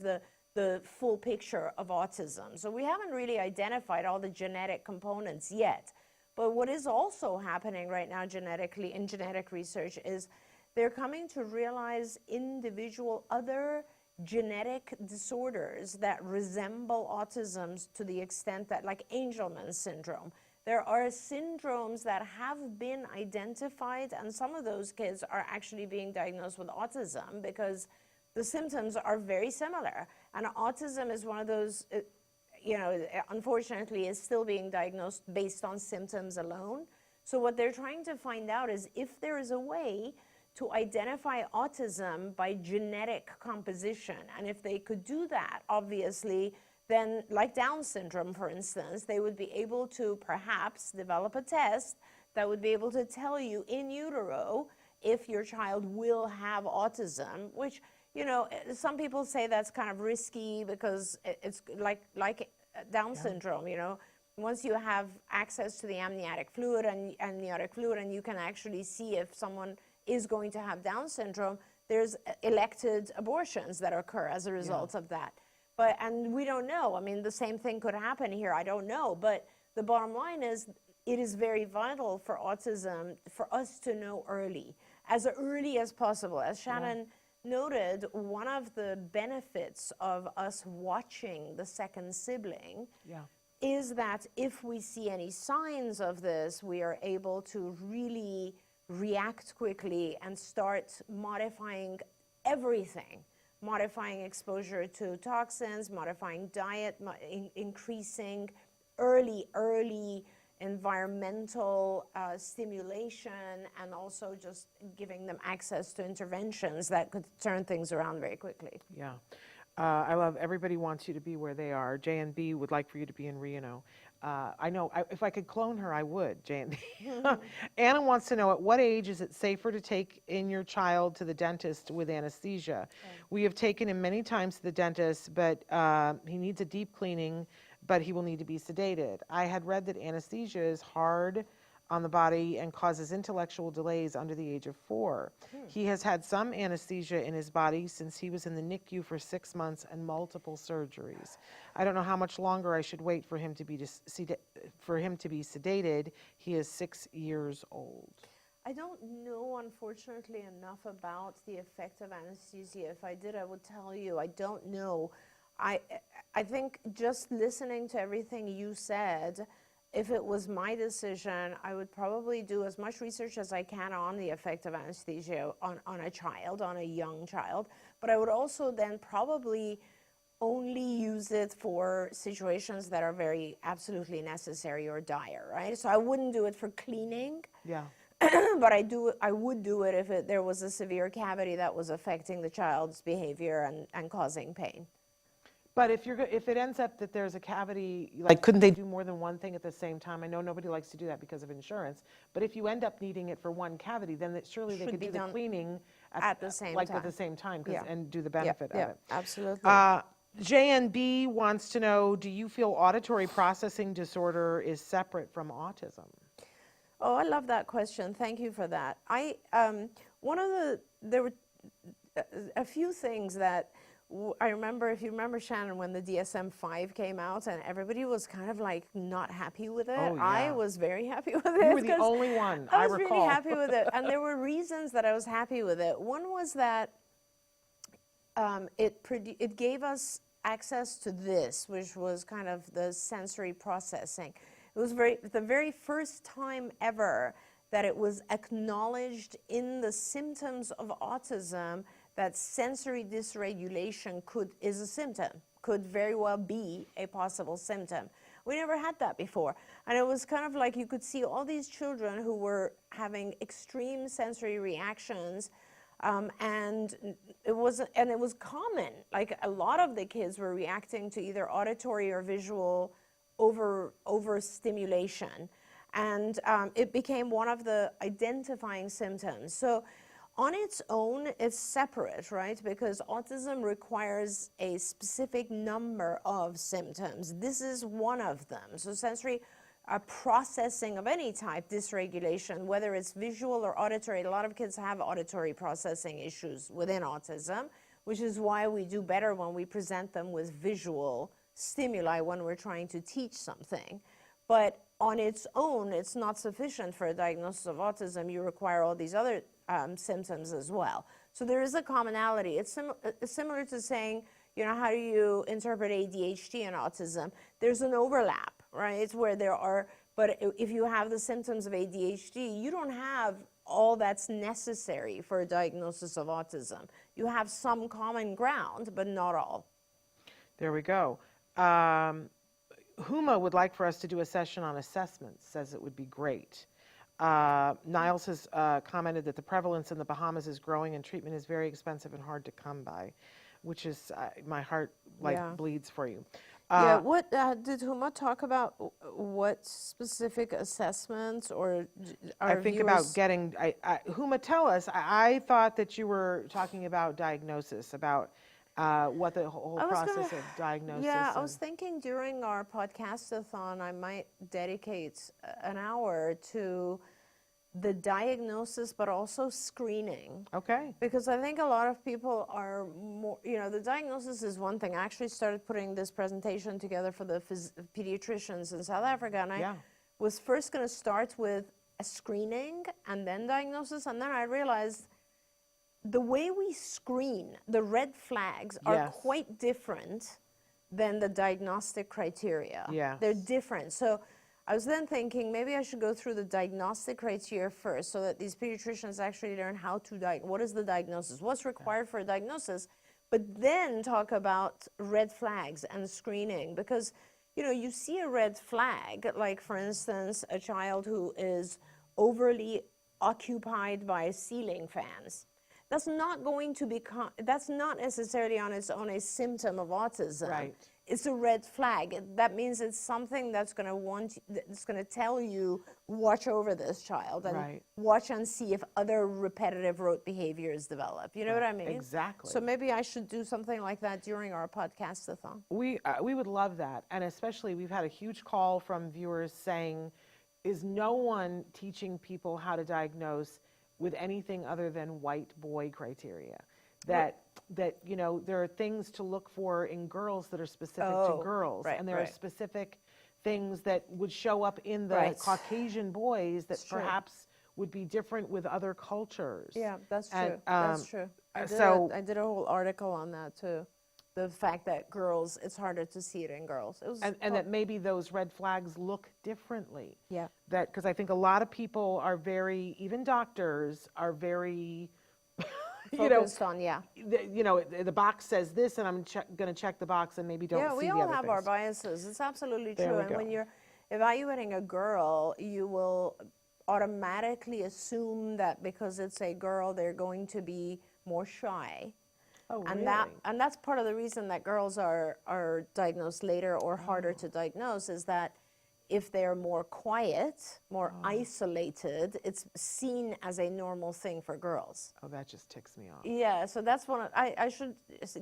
the full picture of autism. So we haven't really identified all the genetic components yet. But what is also happening right now genetically in genetic research is they're coming to realize individual other genetic disorders that resemble autism to the extent that, like Angelman syndrome, there are syndromes that have been identified, and some of those kids are actually being diagnosed with autism because the symptoms are very similar. And autism is one of those, you know, unfortunately is still being diagnosed based on symptoms alone. So what they're trying to find out is if there is a way to identify autism by genetic composition. And if they could do that, obviously, then like Down syndrome, for instance, they would be able to perhaps develop a test that would be able to tell you in utero if your child will have autism, which, you know, some people say that's kind of risky because it's like Down syndrome, you know. once you have access to the amniotic fluid and amniotic fluid, and you can actually see if someone is going to have Down syndrome, there's elected abortions that occur as a result of that. And we don't know. I mean, the same thing could happen here. I don't know. But the bottom line is, it is very vital for autism for us to know early as possible. As Shannon noted, one of the benefits of us watching the second sibling is that if we see any signs of this, we are able to really react quickly and start modifying everything. Modifying exposure to toxins, modifying diet, increasing early environmental stimulation, and also just giving them access to interventions that could turn things around very quickly. Yeah. I love everybody wants you to be where they are. J&B would like for you to be in Reno. I know if I could clone her, I would, J&B. Anna wants to know, at what age is it safer to take in your child to the dentist with anesthesia? We have taken him many times to the dentist, but he needs a deep cleaning, but he will need to be sedated. I had read that anesthesia is hard on the body and causes intellectual delays under the age of 4. He has had some anesthesia in his body since he was in the NICU for 6 months and multiple surgeries. I don't know how much longer I should wait for him to be sedated. He is 6 years old. I don't know, unfortunately, enough about the effect of anesthesia. If I did, I would tell you. I don't know. I think just listening to everything you said, if it was my decision, I would probably do as much research as I can on the effect of anesthesia on a child, on a young child. But I would also then probably only use it for situations that are very absolutely necessary or dire, right? So I wouldn't do it for cleaning. Yeah. But I would do it if there was a severe cavity that was affecting the child's behavior and causing pain. But if it ends up that there's a cavity, like, couldn't they do more than one thing at the same time? I know nobody likes to do that because of insurance, but if you end up needing it for one cavity, then surely they could do the cleaning at the same time. At the same time, and do the benefit of it. Absolutely. JNB wants to know, do you feel auditory processing disorder is separate from autism? Oh, I love that question. Thank you for that. There were a few things that I remember, if you remember, Shannon, when the DSM-5 came out and everybody was kind of like not happy with it. Oh, yeah. I was very happy with it. You were the only one, I recall. was really happy with it. And there were reasons that I was happy with it. One was that it gave us access to this, which was kind of the sensory processing. It was the very first time ever that it was acknowledged in the symptoms of autism that sensory dysregulation is a symptom, could very well be a possible symptom. We never had that before. And it was kind of like you could see all these children who were having extreme sensory reactions, and it was common. Like, a lot of the kids were reacting to either auditory or visual overstimulation. And it became one of the identifying symptoms. So on its own, it's separate, right? Because autism requires a specific number of symptoms. This is one of them. So sensory processing of any type, dysregulation, whether it's visual or auditory. A lot of kids have auditory processing issues within autism, which is why we do better when we present them with visual stimuli when we're trying to teach something. But on its own, it's not sufficient for a diagnosis of autism. You require all these other symptoms as well. So there is a commonality. It's similar to saying, you know, how do you interpret ADHD and autism? There's an overlap, right? Where there are, but if you have the symptoms of ADHD, you don't have all that's necessary for a diagnosis of autism. You have some common ground, but not all. There we go. Huma would like for us to do a session on assessments, says it would be great. Niles has commented that the prevalence in the Bahamas is growing and treatment is very expensive and hard to come by, which is, my heart bleeds for you. What did Huma talk about? What specific assessments or I think about getting, Huma, tell us, I thought that you were talking about diagnosis, about what the whole I was process gonna- of diagnosis. Yeah, I was and- thinking during our podcast-a-thon, I might dedicate an hour to the diagnosis, but also screening. Okay. Because I think a lot of people are more, the diagnosis is one thing. I actually started putting this presentation together for the pediatricians in South Africa, and I was first going to start with a screening and then diagnosis, and then I realized the way we screen, the red flags are quite different than the diagnostic criteria. Yeah. They're different. So I was then thinking maybe I should go through the diagnostic criteria first so that these pediatricians actually learn how to what is the diagnosis, what's required for a diagnosis, but then talk about red flags and screening. Because, you see a red flag, like for instance, a child who is overly occupied by ceiling fans. That's not going to become, that's not necessarily on its own a symptom of autism. Right. It's a red flag. That means it's something that's going to tell you, watch over this child and watch and see if other repetitive rote behaviors develop. You know what I mean? Exactly. So maybe I should do something like that during our podcast-a-thon. We would love that. And especially we've had a huge call from viewers saying, is no one teaching people how to diagnose with anything other than white boy criteria? That there are things to look for in girls that are specific to girls, and there are specific things that would show up in the Caucasian boys that perhaps would be different with other cultures. Yeah, that's true. And, that's true. I did a whole article on that too. The fact that girls, it's harder to see it in girls. It was and that maybe those red flags look differently. Yeah. That, because I think a lot of people are even doctors are very, focused on, the box says this, and I'm going to check the box and maybe don't see the other things. Yeah, we all have our biases. It's absolutely true. And when you're evaluating a girl, you will automatically assume that because it's a girl, they're going to be more shy. Oh, and really? that's part of the reason that girls are diagnosed later or harder to diagnose, is that if they're more quiet, more isolated, it's seen as a normal thing for girls. Oh, that just ticks me off. Yeah, so that's I should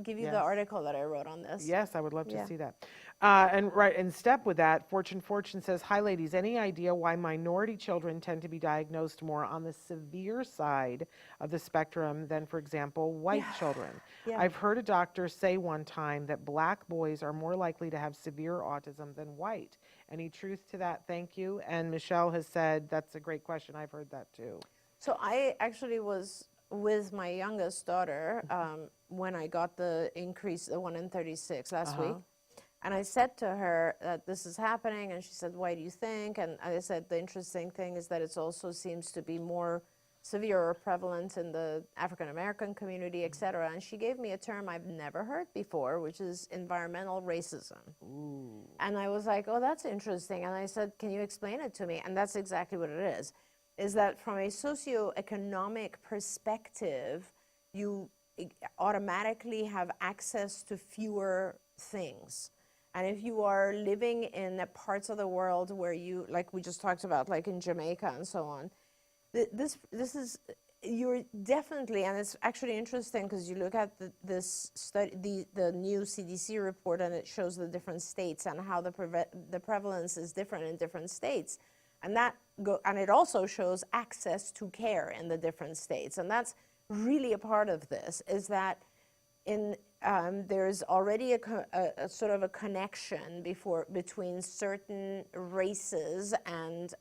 give you the article that I wrote on this. Yes, I would love to see that. And in step with that, Fortune says, hi ladies, any idea why minority children tend to be diagnosed more on the severe side of the spectrum than, for example, white children? Yeah. I've heard a doctor say one time that black boys are more likely to have severe autism than white. Any truth to that? Thank you. And Michelle has said, that's a great question. I've heard that too. So I actually was with my youngest daughter when I got the increase, the 1 in 36 last week. And I said to her that this is happening, and she said, why do you think? And I said, the interesting thing is that it also seems to be more severe or prevalent in the African-American community, et cetera. And she gave me a term I've never heard before, which is environmental racism. Ooh. And I was like, oh, that's interesting. And I said, can you explain it to me? And that's exactly what it is that from a socioeconomic perspective, you automatically have access to fewer things. And if you are living in parts of the world where you, like we just talked about, like in Jamaica and so on, this is, you're definitely, and it's actually interesting because you look at this study, the new CDC report, and it shows the different states and how the prevalence is different in different states. And and it also shows access to care in the different states. And that's really a part of this, is that there's already a sort of a connection between certain races and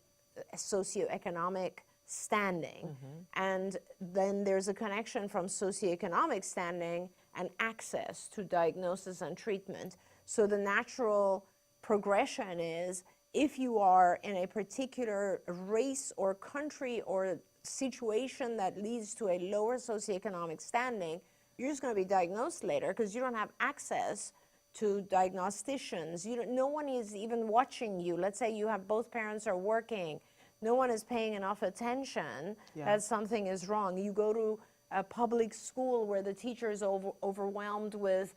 socioeconomic standing. And then there's a connection from socioeconomic standing and access to diagnosis and treatment. So the natural progression is, if you are in a particular race or country or situation that leads to a lower socioeconomic standing, you're just going to be diagnosed later because you don't have access to diagnosticians. No one is even watching you. Let's say you have both parents are working. No one is paying enough attention that something is wrong. You go to a public school where the teacher is overwhelmed with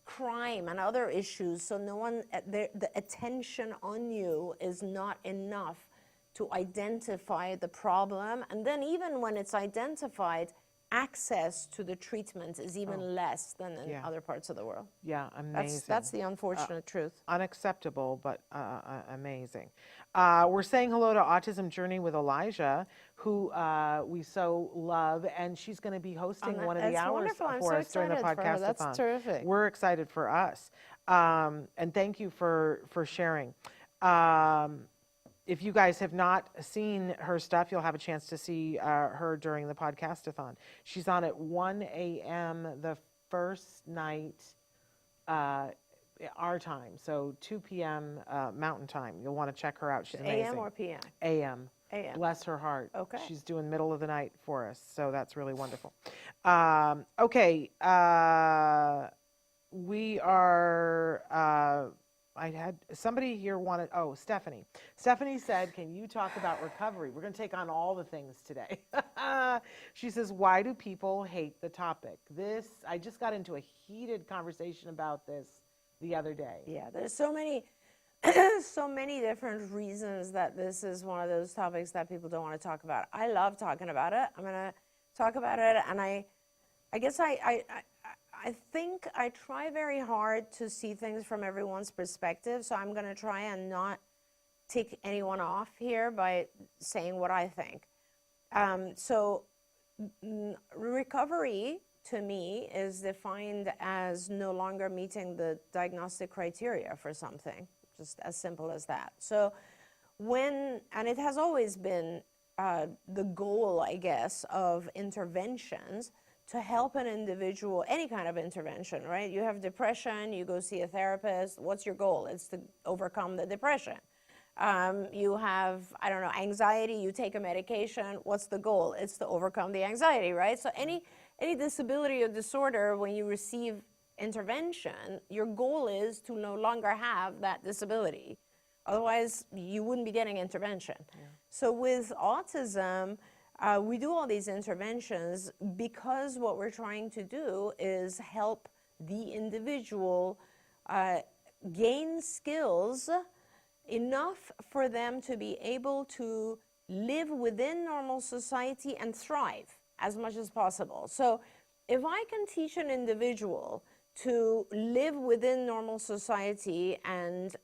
crime and other issues, so the attention on you is not enough to identify the problem. And then even when it's identified, access to the treatment is even less than in Yeah. other parts of the world. Yeah, amazing. That's the unfortunate truth. Unacceptable, but amazing. We're saying hello to Autism Journey with Elijah, who we so love, and she's going to be hosting one of the That's hours wonderful. I'm for so us during the excited for her. podcast. That's terrific. We're excited for us, and thank you for sharing. If you guys have not seen her stuff, you'll have a chance to see her during the podcast-a-thon. She's on at 1 a.m. the first night, our time, so 2 p.m. Mountain Time. You'll want to check her out. She's amazing. AM or PM? AM. AM. Bless her heart. Okay. She's doing middle of the night for us, so that's really wonderful. Okay. We are... I had somebody here wanted, Stephanie. Stephanie said, can you talk about recovery? We're going to take on all the things today. She says, why do people hate the topic? I just got into a heated conversation about this the other day. Yeah, there's so many, so many different reasons that this is one of those topics that people don't want to talk about. I love talking about it. I'm going to talk about it, and I guess I think I try very hard to see things from everyone's perspective, so I'm going to try and not tick anyone off here by saying what I think. Recovery, to me, is defined as no longer meeting the diagnostic criteria for something, just as simple as that. So and it has always been the goal, I guess, of interventions to help an individual, any kind of intervention, right? You have depression, you go see a therapist. What's your goal? It's to overcome the depression. You have, I don't know, anxiety, you take a medication. What's the goal? It's to overcome the anxiety, right? So any disability or disorder, when you receive intervention, your goal is to no longer have that disability. Otherwise, you wouldn't be getting intervention. Yeah. So with autism, we do all these interventions because what we're trying to do is help the individual gain skills enough for them to be able to live within normal society and thrive as much as possible. So if I can teach an individual to live within normal society and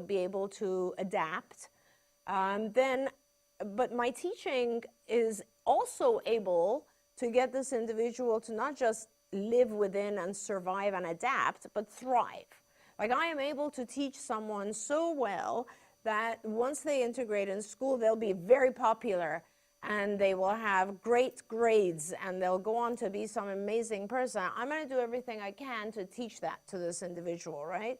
be able to adapt, but my teaching is also able to get this individual to not just live within and survive and adapt, but thrive. Like, I am able to teach someone so well that once they integrate in school, they'll be very popular and they will have great grades and they'll go on to be some amazing person. I'm going to do everything I can to teach that to this individual, right?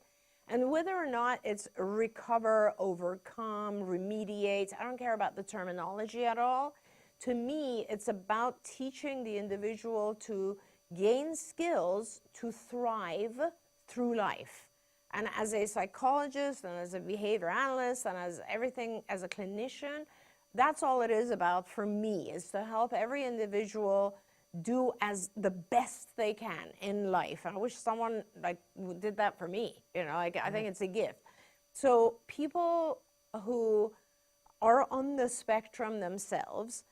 And whether or not it's recover, overcome, remediate, I don't care about the terminology at all. To me, it's about teaching the individual to gain skills to thrive through life. And as a psychologist and as a behavior analyst and as everything, as a clinician, that's all it is about for me, is to help every individual do as the best they can in life. And I wish someone did that for me. I think it's a gift. So people who are on the spectrum themselves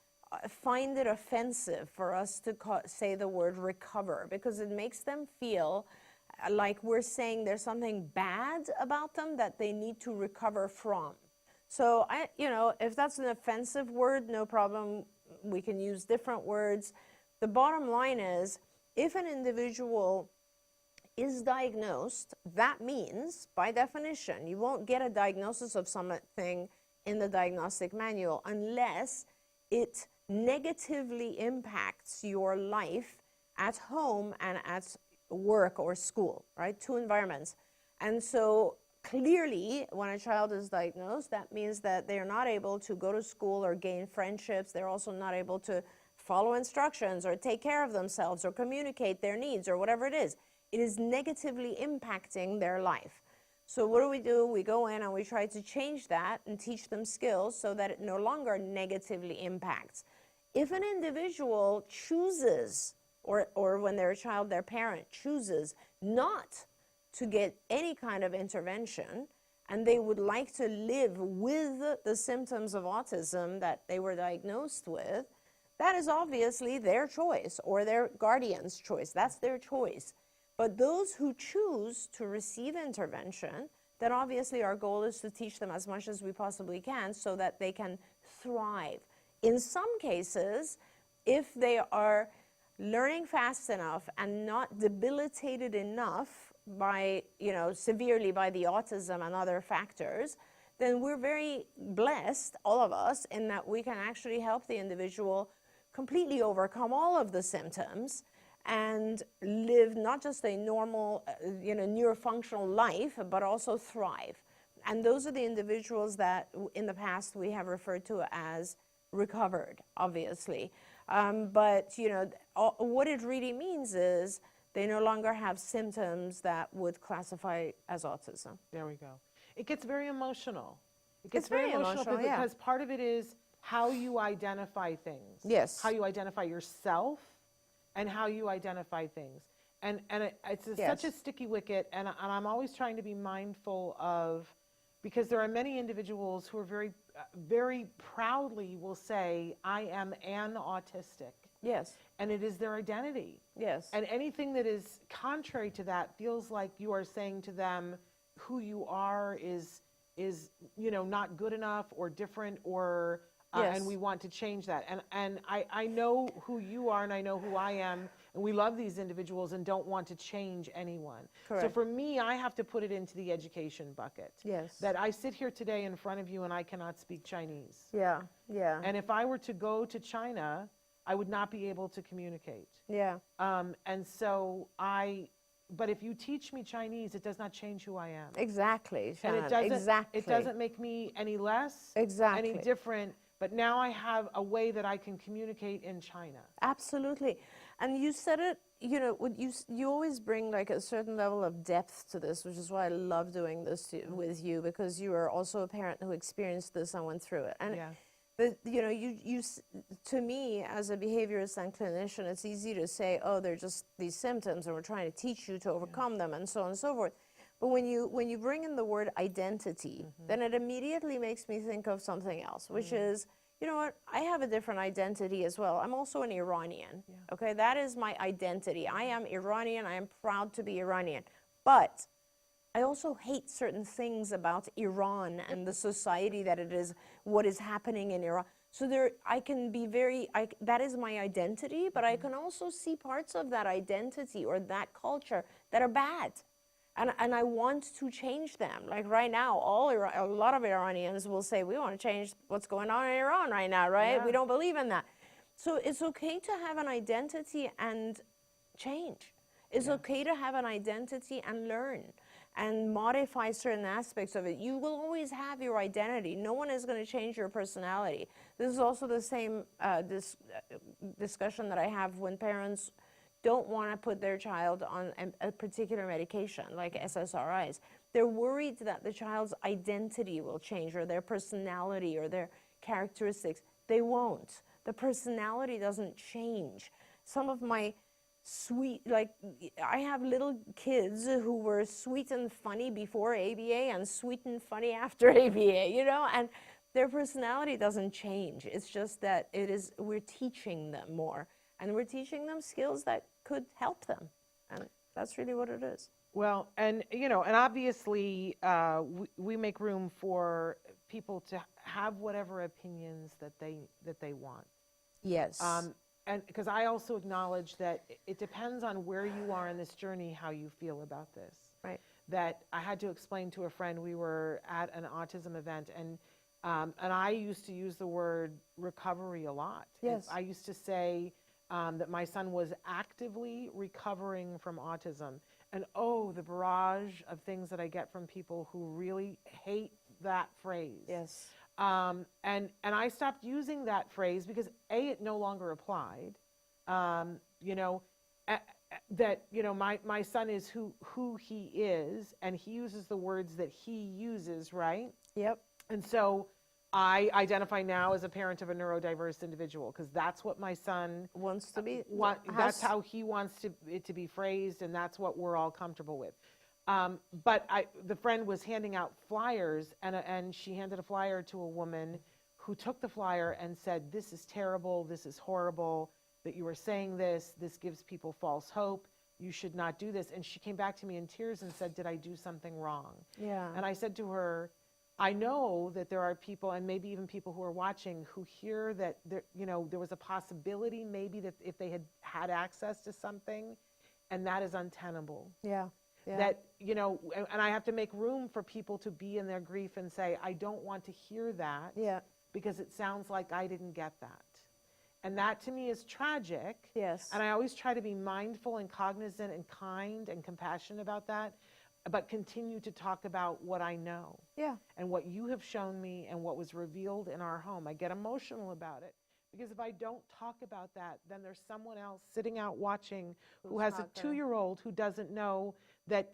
find it offensive for us to say the word recover, because it makes them feel like we're saying there's something bad about them that they need to recover from. So if that's an offensive word, no problem. We can use different words. The bottom line is, if an individual is diagnosed, that means, by definition, you won't get a diagnosis of something in the diagnostic manual unless it negatively impacts your life at home and at work or school, right? Two environments. And so clearly, when a child is diagnosed, that means that they're not able to go to school or gain friendships. They're also not able to follow instructions or take care of themselves or communicate their needs or whatever it is. It is negatively impacting their life. So what do? We go in and we try to change that and teach them skills so that it no longer negatively impacts. If an individual chooses, or when they're a child, their parent chooses not to get any kind of intervention, and they would like to live with the symptoms of autism that they were diagnosed with, that is obviously their choice or their guardian's choice. That's their choice. But those who choose to receive intervention, then obviously our goal is to teach them as much as we possibly can so that they can thrive. In some cases, if they are learning fast enough and not debilitated enough by, severely by the autism and other factors, then we're very blessed, all of us, in that we can actually help the individual completely overcome all of the symptoms and live not just a normal, neurofunctional life, but also thrive. And those are the individuals that in the past we have referred to as recovered, obviously. But, what it really means is they no longer have symptoms that would classify as autism. There we go. It gets very emotional. It gets It's very emotional, yeah. because part of it is how you identify things. Yes. How you identify yourself and how you identify things. And it's such a sticky wicket, and I'm always trying to be mindful of, because there are many individuals who are very, very proudly will say, I am an autistic. Yes. And it is their identity. Yes. And anything that is contrary to that feels like you are saying to them, who you are is not good enough or different, or Yes. and we want to change that. And I know who you are and I know who I am, and we love these individuals and don't want to change anyone. So Correct. for me, I have to put it into the education bucket. Yes. That I sit here today in front of you and I cannot speak Chinese. Yeah, yeah. And if I were to go to China, I would not be able to communicate. Yeah. And so but if you teach me Chinese, it does not change who I am. Exactly, And Shannon. it doesn't make me any less, Exactly. any different, but now I have a way that I can communicate in China. Absolutely. And you said it, you always bring like a certain level of depth to this, which is why I love doing this with you, because you are also a parent who experienced this and went through it. And Yeah. to me, as a behaviorist and clinician, it's easy to say, oh, they're just these symptoms and we're trying to teach you to overcome them and so on and so forth. But when you bring in the word identity, then it immediately makes me think of something else, which is, you know what, I have a different identity as well. I'm also an Iranian, okay? That is my identity. I am Iranian. I am proud to be Iranian. But I also hate certain things about Iran and the society that it is, what is happening in Iran. So I can be that is my identity, but I can also see parts of that identity or that culture that are bad. And I want to change them. Like right now, a lot of Iranians will say, we want to change what's going on in Iran right now, right? Yeah. We don't believe in that. So it's okay to have an identity and change. It's okay to have an identity and learn and modify certain aspects of it. You will always have your identity. No one is going to change your personality. This is also the same discussion that I have when parents don't want to put their child on a particular medication, like SSRIs. They're worried that the child's identity will change, or their personality, or their characteristics. They won't. The personality doesn't change. Some of my I have little kids who were sweet and funny before ABA and sweet and funny after ABA, and their personality doesn't change. It's just that we're teaching them more, and we're teaching them skills that could help them. And that's really what it is. Well, and obviously we make room for people to have whatever opinions that they want. Yes. And because I also acknowledge that it depends on where you are in this journey, how you feel about this. Right. That I had to explain to a friend, we were at an autism event, and I used to use the word recovery a lot. Yes. I used to say that my son was actively recovering from autism. And the barrage of things that I get from people who really hate that phrase. Yes. And I stopped using that phrase because it no longer applied. My son is who he is, and he uses the words that he uses, right? Yep. And so I identify now as a parent of a neurodiverse individual because that's what my son wants to be. That's how he wants it to be phrased, and that's what we're all comfortable with. But the friend was handing out flyers, and she handed a flyer to a woman who took the flyer and said, this is terrible, this is horrible, that you are saying this gives people false hope, you should not do this. And she came back to me in tears and said, did I do something wrong? Yeah. And I said to her, I know that there are people, and maybe even people who are watching, who hear that there, there was a possibility maybe that if they had access to something, and that is untenable. Yeah. Yeah. That, and I have to make room for people to be in their grief and say, I don't want to hear that. Yeah. Because it sounds like I didn't get that. And that to me is tragic. Yes. And I always try to be mindful and cognizant and kind and compassionate about that, but continue to talk about what I know. Yeah. And what you have shown me and what was revealed in our home. I get emotional about it because if I don't talk about that, then there's someone else sitting out watching who has a 2-year-old who doesn't know that,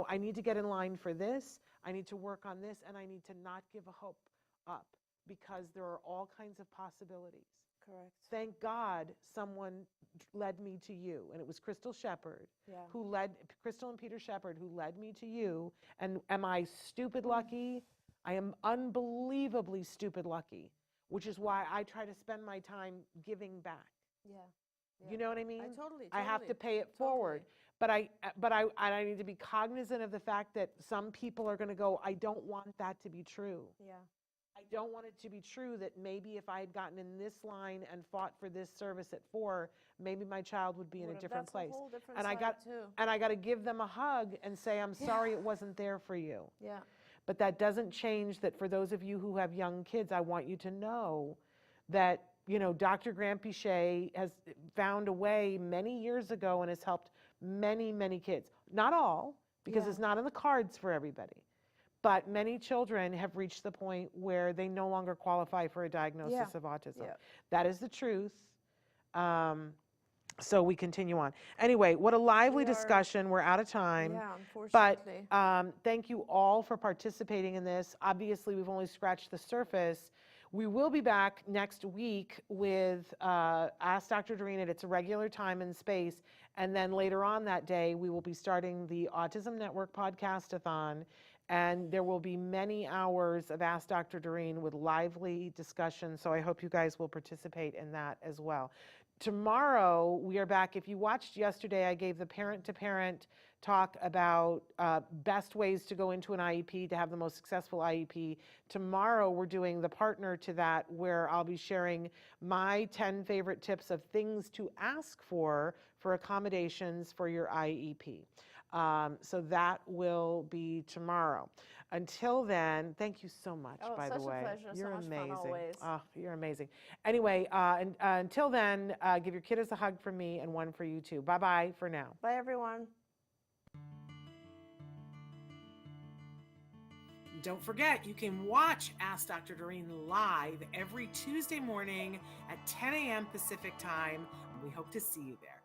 I need to get in line for this, I need to work on this, and I need to not give a hope up because there are all kinds of possibilities. Correct. Thank God someone led me to you, and it was Crystal Shepard, Yeah. Crystal and Peter Shepard who led me to you. And am I stupid lucky? I am unbelievably stupid lucky, which is why I try to spend my time giving back. Yeah. Yeah. You know what I mean? I have to pay it forward. But I need to be cognizant of the fact that some people are going to go, I don't want that to be true. Yeah. I don't want it to be true that maybe if I had gotten in this line and fought for this service at 4, maybe my child would be in a different place. That's a whole different And side I got to give them a hug and say, I'm sorry it wasn't there for you. Yeah. But that doesn't change that for those of you who have young kids, I want you to know that, Dr. Granpeesheh has found a way many years ago and has helped many, many kids. Not all, because it's not in the cards for everybody. But many children have reached the point where they no longer qualify for a diagnosis of autism. Yeah. That is the truth. So we continue on. Anyway, what a lively discussion. We're out of time. Yeah, unfortunately. But thank you all for participating in this. Obviously, we've only scratched the surface. We will be back next week with Ask Dr. Doreen at its regular time and space. And then later on that day, we will be starting the Autism Network podcast-a-thon. And there will be many hours of Ask Dr. Doreen with lively discussion. So I hope you guys will participate in that as well. Tomorrow, we are back. If you watched yesterday, I gave the parent-to-parent talk about best ways to go into an IEP to have the most successful IEP. Tomorrow, we're doing the partner to that, where I'll be sharing my 10 favorite tips of things to ask for accommodations for your IEP. So that will be tomorrow. Until then, thank you so much, by the way. Such a pleasure. You're so much amazing. Fun always. Oh, you're amazing. Anyway, until then, give your kiddos a hug from me and one for you too. Bye-bye for now. Bye, everyone. Don't forget, you can watch Ask Dr. Doreen live every Tuesday morning at 10 a.m. Pacific time. We hope to see you there.